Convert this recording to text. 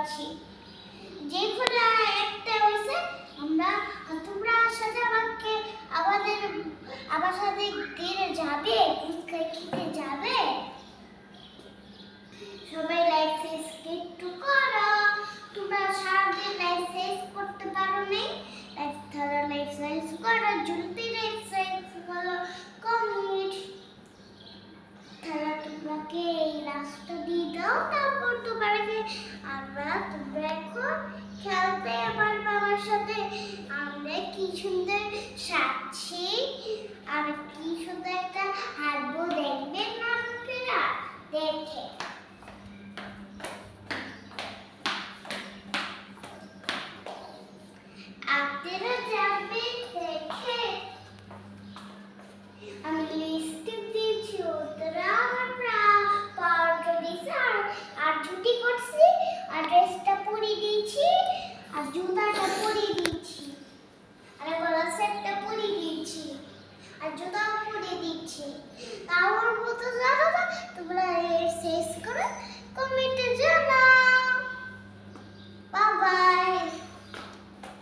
আছি। যে খোলা একটা হইছে আমরা তোমরা সাথে আমাকে আমার সাথে দিনে যাবে ফুচকা খেতে যাবে। সবাই লাইক সাবস্ক্রাইব একটু করো। তোমরা সারাদিন লাইক সাবস্ক্রাইব করতে পারো নাই, লাইক সাবস্ক্রাইব করো, জলদি লাইক সাবস্ক্রাইব করো, কমেন্ট তাহলে তোমাকে এই রাস্তা দিয়ে দাও, তারপর তোমাকে তোমরা এখন খেলতে পারবে আমার সাথে। আমরা কি সুন্দর সাজছি আর কি সুন্দর একটা হাঁটবো দেখবেন না।